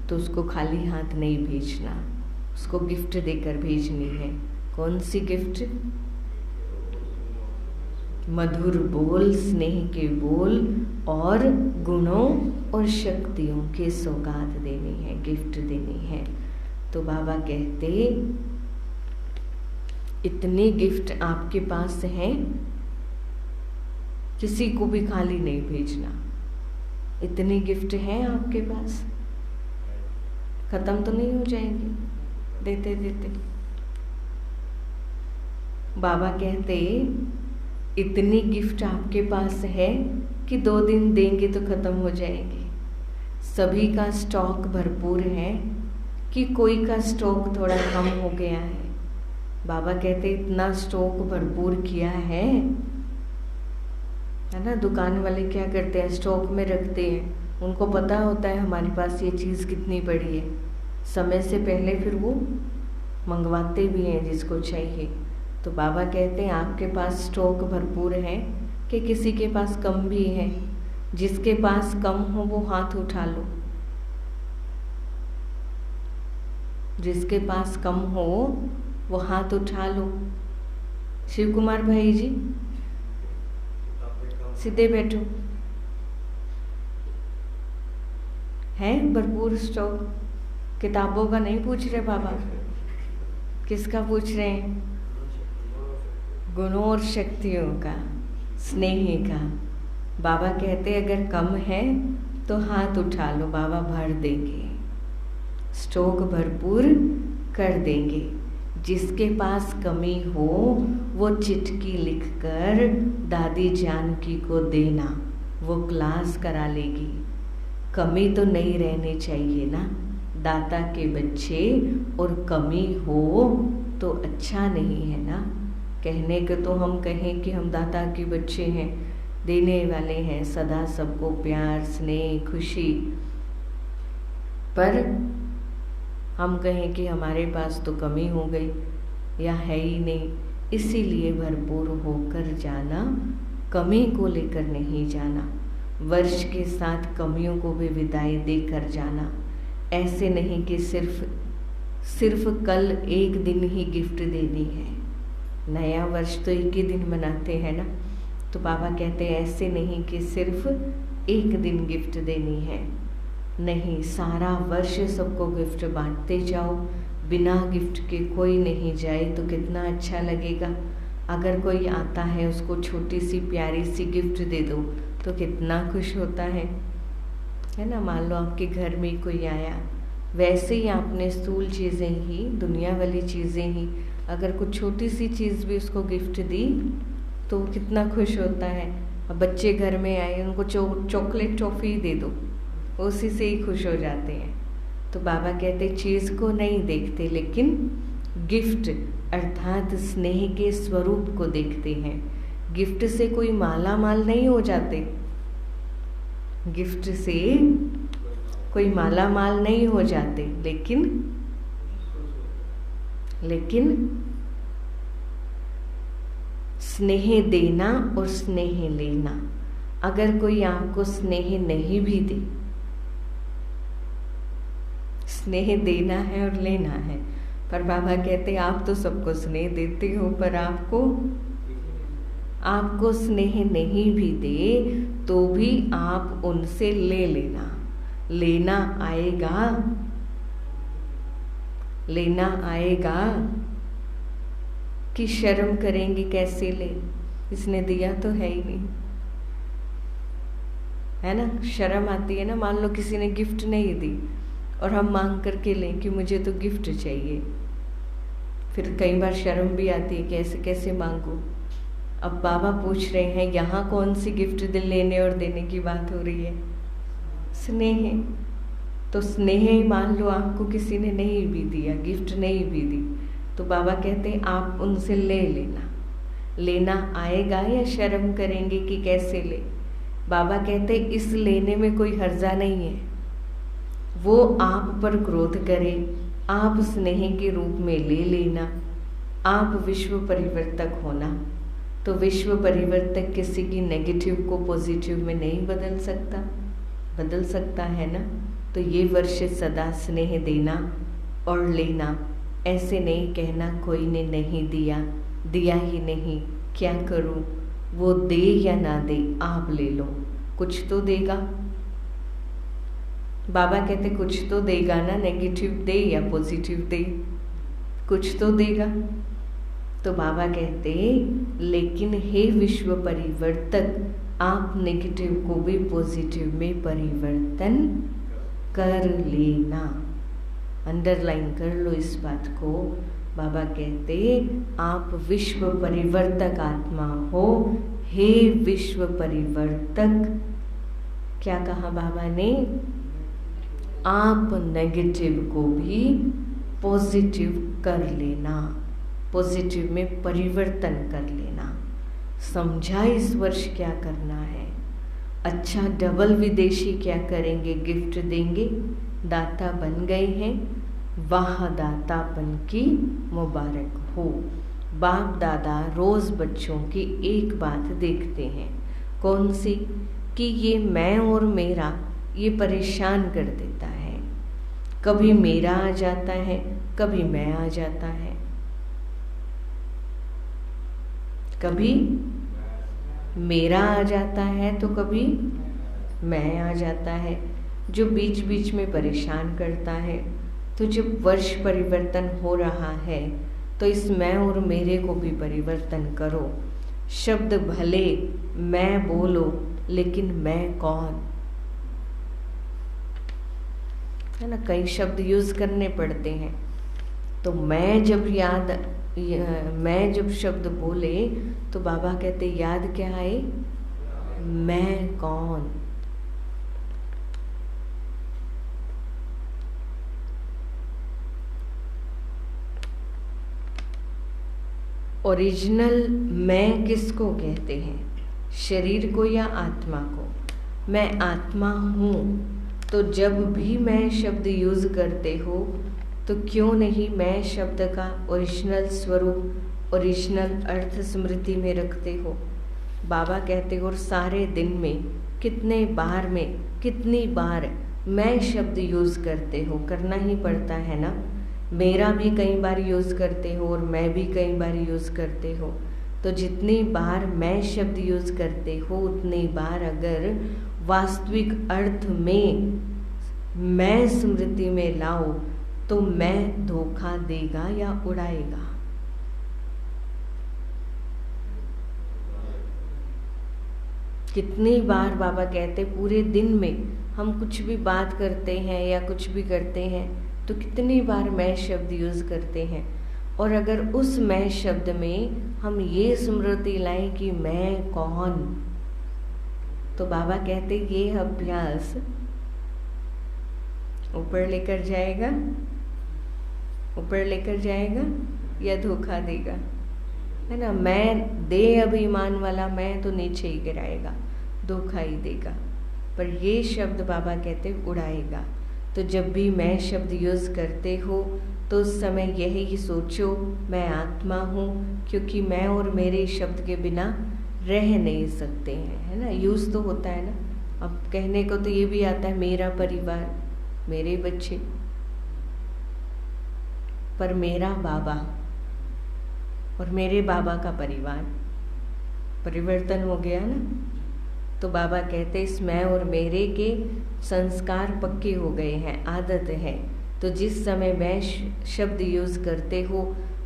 तो उसको खाली हाथ नहीं भेजना, उसको गिफ्ट देकर भेजनी है। कौन सी गिफ्ट? मधुर बोल, स्नेह के बोल और गुणों और शक्तियों की सौगात देनी है, गिफ्ट देनी है। तो बाबा कहते इतने गिफ्ट आपके पास हैं, किसी को भी खाली नहीं भेजना। इतने गिफ्ट हैं आपके पास, खत्म तो नहीं हो जाएंगे देते देते। बाबा कहते इतनी गिफ्ट आपके पास है कि 2 दिन देंगे तो खत्म हो जाएंगे। सभी का स्टॉक भरपूर है कि कोई का स्टॉक थोड़ा कम हो गया है। बाबा कहते इतना स्टॉक भरपूर किया है ना। दुकान वाले क्या करते हैं? स्टॉक में रखते हैं, उनको पता होता है हमारे पास ये चीज़ कितनी पड़ी है, समय से पहले फिर वो मंगवाते भी हैं जिसको चाहिए। तो बाबा कहते हैं आपके पास स्टॉक भरपूर है कि किसी के पास कम भी है। जिसके पास कम हो वो हाथ उठा लो, जिसके पास कम हो वो हाथ उठा लो। शिव कुमार भाई जी सीधे बैठो। है भरपूर स्टॉक? किताबों का नहीं पूछ रहे बाबा, किसका पूछ रहे हैं? गुणों और शक्तियों का, स्नेह का। बाबा कहते अगर कम है तो हाथ उठा लो, बाबा भर देंगे, स्टॉक भरपूर कर देंगे। जिसके पास कमी हो वो चिट्ठी लिखकर दादी जानकी को देना, वो क्लास करा लेगी। कमी तो नहीं रहनी चाहिए ना, दाता के बच्चे, और कमी हो तो अच्छा नहीं है ना। कहने के तो हम कहें कि हम दाता के बच्चे हैं, देने वाले हैं सदा सबको प्यार, स्नेह, खुशी, पर हम कहें कि हमारे पास तो कमी हो गई या है ही नहीं, इसीलिए भरपूर होकर जाना, कमी को लेकर नहीं जाना। वर्ष के साथ कमियों को भी विदाई देकर जाना। ऐसे नहीं कि सिर्फ कल 1 दिन ही गिफ्ट देनी है। नया वर्ष तो 1 ही दिन मनाते हैं ना। तो बाबा कहते हैं ऐसे नहीं कि सिर्फ 1 दिन गिफ्ट देनी है, नहीं, सारा वर्ष सबको गिफ्ट बांटते जाओ। बिना गिफ्ट के कोई नहीं जाए तो कितना अच्छा लगेगा। अगर कोई आता है उसको छोटी सी प्यारी सी गिफ्ट दे दो तो कितना खुश होता है ना। मान लो आपके घर में कोई आया, वैसे ही आपने स्थूल चीज़ें ही, दुनिया वाली चीज़ें ही, अगर कुछ छोटी सी चीज़ भी उसको गिफ्ट दी तो कितना खुश होता है। अब बच्चे घर में आए, उनको चॉकलेट टॉफ़ी दे दो, उसी से ही खुश हो जाते हैं। तो बाबा कहते चीज़ को नहीं देखते लेकिन गिफ्ट अर्थात स्नेह के स्वरूप को देखते हैं। गिफ्ट से कोई माला माल नहीं हो जाते, गिफ्ट से कोई माला माल नहीं हो जाते, लेकिन स्नेह देना और स्नेह लेना। अगर कोई आपको स्नेह नहीं भी दे, स्नेह देना है और लेना है, पर बाबा कहते आप तो सबको स्नेह देते हो, पर आपको स्नेह नहीं भी दे तो भी आप उनसे ले लेना आएगा कि शर्म करेंगे कैसे ले, इसने दिया तो है ही नहीं, है ना। शर्म आती है ना। मान लो किसी ने गिफ्ट नहीं दी और हम मांग करके लें कि मुझे तो गिफ्ट चाहिए, फिर कई बार शर्म भी आती है कि ऐसे कैसे मांगू। अब बाबा पूछ रहे हैं यहाँ कौन सी गिफ्ट लेने और देने की बात हो रही है? स्नेह। तो स्नेह मान लो आपको किसी ने नहीं भी दिया, गिफ्ट नहीं भी दी, तो बाबा कहते हैं आप उनसे लेना आएगा या शर्म करेंगे कि कैसे ले। बाबा कहते इस लेने में कोई हर्जा नहीं है। वो आप पर क्रोध करे, आप स्नेह के रूप में ले लेना। आप विश्व परिवर्तक होना, तो विश्व परिवर्तक किसी की नेगेटिव को पॉजिटिव में नहीं बदल सकता है ना। तो ये वर्ष सदा स्नेह देना और लेना, ऐसे नहीं कहना कोई ने नहीं दिया ही नहीं, क्या करूं, वो दे या ना दे आप ले लो, कुछ तो देगा। बाबा कहते कुछ तो देगा ना, नेगेटिव दे या पॉजिटिव दे, कुछ तो देगा। तो बाबा कहते लेकिन हे विश्व परिवर्तक, आप नेगेटिव को भी पॉजिटिव में परिवर्तन कर लेना। अंडरलाइन कर लो इस बात को। बाबा कहते आप विश्व परिवर्तक आत्मा हो, हे विश्व परिवर्तक। क्या कहा बाबा ने? आप नेगेटिव को भी पॉजिटिव कर लेना, पॉजिटिव में परिवर्तन कर लेना। समझा इस वर्ष क्या करना है? अच्छा डबल विदेशी क्या करेंगे? गिफ्ट देंगे, दाता बन गए हैं, वाह दातापन की मुबारक हो। बाप दादा रोज बच्चों की एक बात देखते हैं, कौन सी? कि ये मैं और मेरा ये परेशान कर देता है। कभी मेरा आ जाता है, कभी मैं आ जाता है, कभी मेरा आ जाता है तो कभी मैं आ जाता है, जो बीच बीच में परेशान करता है। तो जब वर्ष परिवर्तन हो रहा है तो इस मैं और मेरे को भी परिवर्तन करो। शब्द भले मैं बोलो, लेकिन मैं कौन, है ना। कई शब्द यूज करने पड़ते हैं, तो मैं जब शब्द बोले तो बाबा कहते याद क्या आए? मैं कौन। ओरिजिनल मैं किसको कहते हैं? शरीर को या आत्मा को? मैं आत्मा हूँ, तो जब भी मैं शब्द यूज करते हो तो क्यों नहीं मैं शब्द का ओरिजिनल स्वरूप, ओरिजिनल अर्थ स्मृति में रखते हो? बाबा कहते हो और सारे दिन में कितनी बार मैं शब्द यूज करते हो? करना ही पड़ता है ना। मेरा भी कई बार यूज करते हो और मैं भी कई बार यूज करते हो। तो जितनी बार मैं शब्द यूज करते हो उतनी बार अगर वास्तविक अर्थ में मैं स्मृति में लाओ तो मैं धोखा देगा या उड़ाएगा? कितनी बार बाबा कहते पूरे दिन में हम कुछ भी बात करते हैं या कुछ भी करते हैं तो कितनी बार मैं शब्द यूज करते हैं, और अगर उस मैं शब्द में हम ये स्मृति लाएं कि मैं कौन, तो बाबा कहते ये अभ्यास ऊपर लेकर जाएगा, ऊपर लेकर जाएगा या धोखा देगा, है ना। मैं देह अभिमान वाला मैं तो नीचे ही गिराएगा, धोखा ही देगा। पर ये शब्द बाबा कहते उड़ाएगा। तो जब भी मैं शब्द यूज करते हो तो उस समय यही सोचो मैं आत्मा हूँ, क्योंकि मैं और मेरे शब्द के बिना रह नहीं सकते हैं, है ना। यूज तो होता है ना। अब कहने को तो ये भी आता है मेरा परिवार, मेरे बच्चे, पर मेरा बाबा और मेरे बाबा का परिवार परिवर्तन हो गया ना। तो बाबा कहते इस मैं और मेरे के संस्कार पक्के हो गए हैं, आदत है। तो जिस समय मैं शब्द यूज करते हो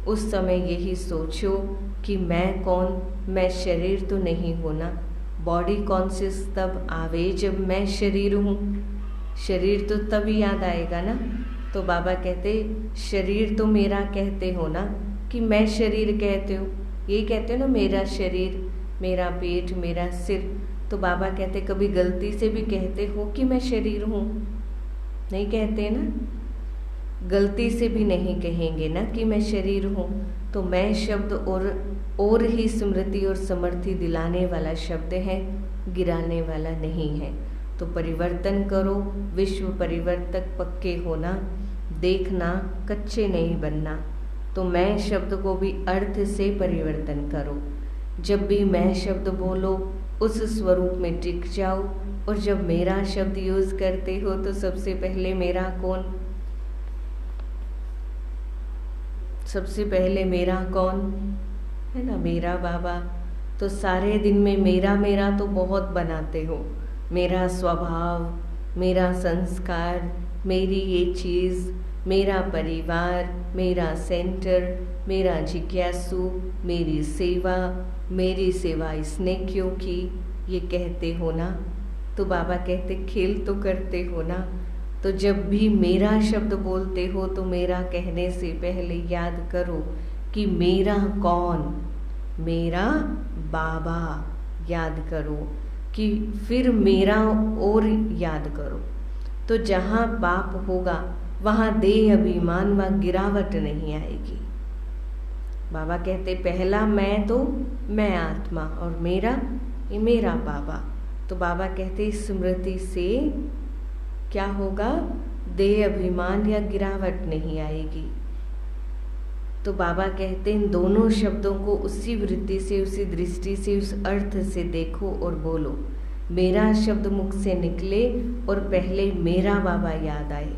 उस समय यही सोचो कि मैं कौन, मैं शरीर तो नहीं होना। बॉडी कॉन्शियस तब आवे जब मैं शरीर हूँ, शरीर तो तब याद आएगा ना। तो बाबा कहते शरीर तो मेरा कहते हो ना, कि मैं शरीर कहते हो, ये कहते हो ना मेरा शरीर, मेरा पेट, मेरा सिर। तो बाबा कहते कभी गलती से भी कहते हो कि मैं शरीर हूँ? नहीं कहते ना, गलती से भी नहीं कहेंगे ना कि मैं शरीर हूँ। तो मैं शब्द और ही स्मृति और समर्थी दिलाने वाला शब्द है, गिराने वाला नहीं है। तो परिवर्तन करो, विश्व परिवर्तक पक्के होना, देखना, कच्चे नहीं बनना। तो मैं शब्द को भी अर्थ से परिवर्तन करो। जब भी मैं शब्द बोलो उस स्वरूप में टिक जाओ। और जब मेरा शब्द यूज करते हो तो सबसे पहले मेरा कौन, सबसे पहले मेरा कौन है ना, मेरा बाबा। तो सारे दिन में मेरा मेरा तो बहुत बनाते हो, मेरा स्वभाव, मेरा संस्कार, मेरी ये चीज़, मेरा परिवार, मेरा सेंटर, मेरा जिज्ञासु, मेरी सेवा इसने क्यों की, ये कहते हो ना। तो बाबा कहते खेल तो करते हो ना। तो जब भी मेरा शब्द बोलते हो तो मेरा कहने से पहले याद करो कि मेरा कौन, मेरा बाबा याद करो, कि फिर मेरा और याद करो। तो जहाँ बाप होगा वहाँ देह अभिमान व गिरावट नहीं आएगी। बाबा कहते पहला मैं तो मैं आत्मा और मेरा ये मेरा बाबा। तो बाबा कहते स्मृति से क्या होगा, देह अभिमान या गिरावट नहीं आएगी। तो बाबा कहते इन दोनों शब्दों को उसी वृत्ति से, उसी दृष्टि से, उस अर्थ से देखो और बोलो। मेरा शब्द मुख से निकले और पहले मेरा बाबा याद आए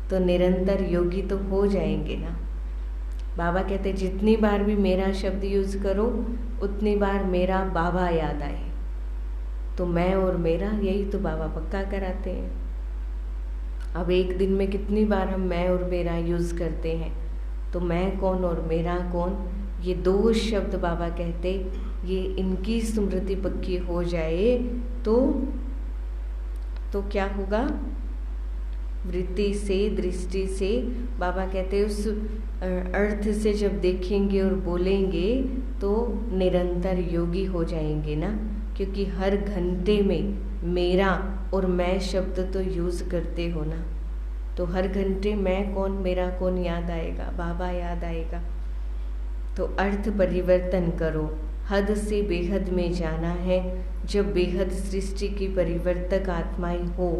तो निरंतर योगी तो हो जाएंगे ना। बाबा कहते जितनी बार भी मेरा शब्द यूज करो उतनी बार मेरा बाबा याद आए। तो मैं और मेरा यही तो बाबा पक्का कराते हैं। अब एक दिन में कितनी बार हम मैं और मेरा यूज करते हैं। तो मैं कौन और मेरा कौन, ये दो शब्द बाबा कहते ये इनकी स्मृति पक्की हो जाए तो क्या होगा, वृत्ति से, दृष्टि से, बाबा कहते उस अर्थ से जब देखेंगे और बोलेंगे तो निरंतर योगी हो जाएंगे ना। क्योंकि हर घंटे में मेरा और मैं शब्द तो यूज करते हो ना। तो हर घंटे मैं कौन, मेरा कौन याद आएगा, बाबा याद आएगा। तो अर्थ परिवर्तन करो, हद से बेहद में जाना है। जब बेहद सृष्टि की परिवर्तक आत्माएं हो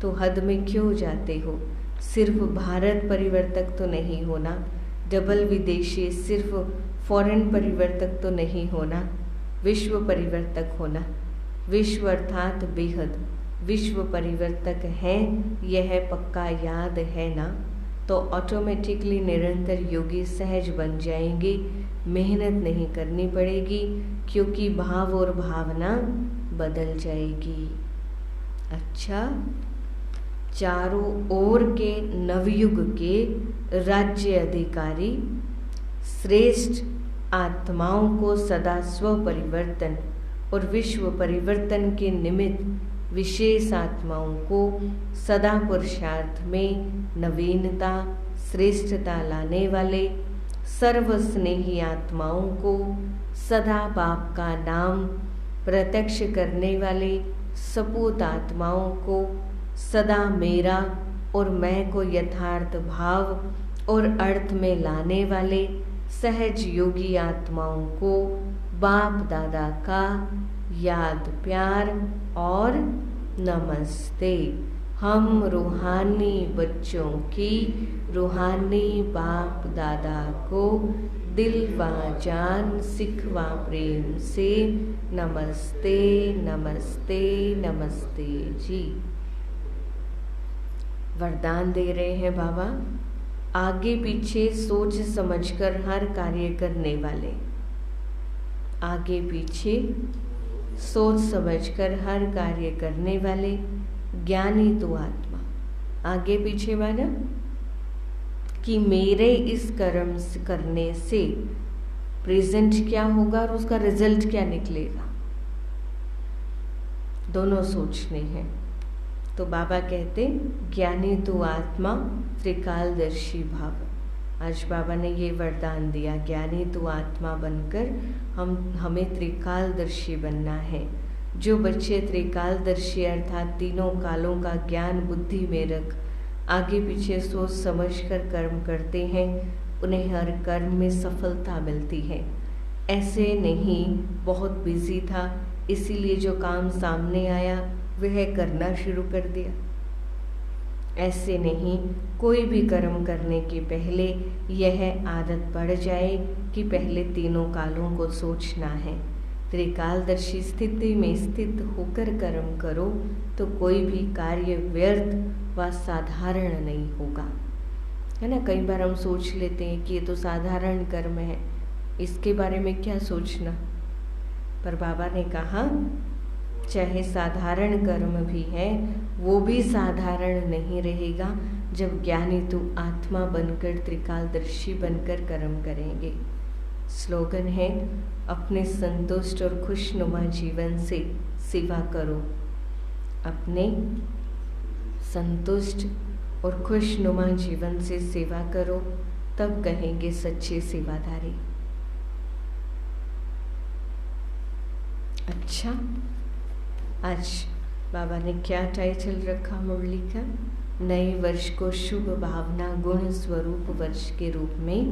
तो हद में क्यों जाते हो। सिर्फ भारत परिवर्तक तो नहीं होना, डबल विदेशी, सिर्फ फॉरेन परिवर्तक तो नहीं होना, विश्व परिवर्तक होना। विश्व अर्थात बेहद, विश्व परिवर्तक है, यह पक्का याद है ना। तो ऑटोमेटिकली निरंतर योगी सहज बन जाएंगे, मेहनत नहीं करनी पड़ेगी, क्योंकि भाव और भावना बदल जाएगी। अच्छा, चारों ओर के नवयुग के राज्य अधिकारी, श्रेष्ठ आत्माओं को सदा स्व परिवर्तन और विश्व परिवर्तन के निमित्त विशेष आत्माओं को सदा पुरुषार्थ में नवीनता, श्रेष्ठता लाने वाले सर्वस्नेही आत्माओं को सदा बाप का नाम प्रत्यक्ष करने वाले सपूत आत्माओं को सदा मेरा और मैं को यथार्थ भाव और अर्थ में लाने वाले सहज योगी आत्माओं को बाप दादा का याद प्यार और नमस्ते। हम रूहानी बच्चों की रूहानी बाप दादा को दिल व जान सिखवा प्रेम से नमस्ते नमस्ते नमस्ते जी। वरदान दे रहे हैं बाबा, आगे पीछे सोच समझकर हर कार्य करने वाले, आगे पीछे सोच समझकर हर कार्य करने वाले ज्ञानी तो आत्मा। आगे पीछे माना कि मेरे इस कर्म करने से प्रेजेंट क्या होगा और उसका रिजल्ट क्या निकलेगा, दोनों सोचने हैं। तो बाबा कहते ज्ञानी तो आत्मा त्रिकालदर्शी भाव। आज बाबा ने ये वरदान दिया, ज्ञानी तो आत्मा बनकर हमें त्रिकालदर्शी बनना है। जो बच्चे त्रिकालदर्शी अर्थात तीनों कालों का ज्ञान बुद्धि में रख आगे पीछे सोच समझकर कर्म करते हैं, उन्हें हर कर्म में सफलता मिलती है। ऐसे नहीं बहुत बिजी था इसीलिए जो काम सामने आया वह करना शुरू कर दिया, ऐसे नहीं। कोई भी कर्म करने के पहले यह आदत पड़ जाए कि पहले तीनों कालों को सोचना है। त्रिकालदर्शी स्थिति में स्थित होकर कर्म करो तो कोई भी कार्य व्यर्थ व साधारण नहीं होगा, है ना। कई बार हम सोच लेते हैं कि ये तो साधारण कर्म है, इसके बारे में क्या सोचना। पर बाबा ने कहा चाहे साधारण कर्म भी है वो भी साधारण नहीं रहेगा जब ज्ञानी तू आत्मा बनकर त्रिकालदर्शी बनकर कर्म करेंगे। स्लोगन है, अपने संतुष्ट और खुशनुमा जीवन से सेवा करो। अपने संतुष्ट और खुशनुमा जीवन से सेवा करो, तब कहेंगे सच्चे सेवादारी। अच्छा, आज बाबा ने क्या टाइटल रखा मुरली का? नए वर्ष को शुभ भावना गुण स्वरूप वर्ष के रूप में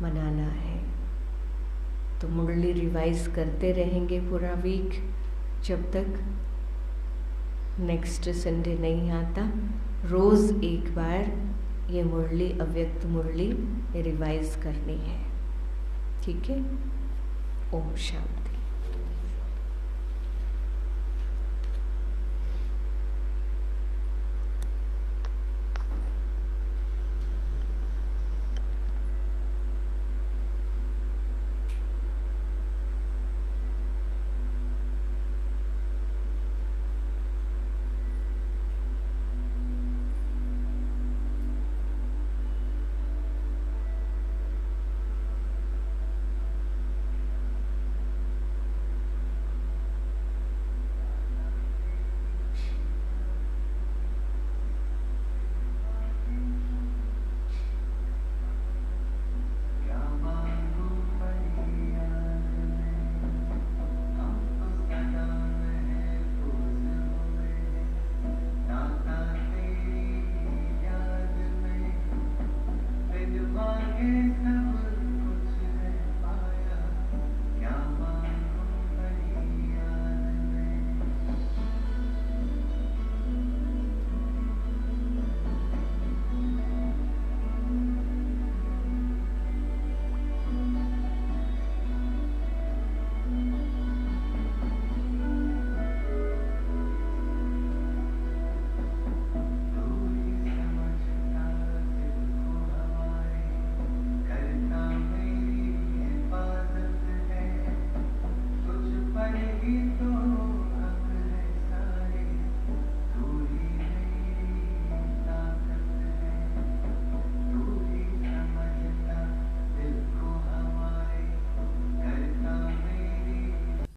मनाना है। तो मुरली रिवाइज करते रहेंगे पूरा वीक जब तक नेक्स्ट संडे नहीं आता। रोज़ एक बार ये मुरली, अव्यक्त मुरली रिवाइज करनी है, ठीक है। ओम शांति।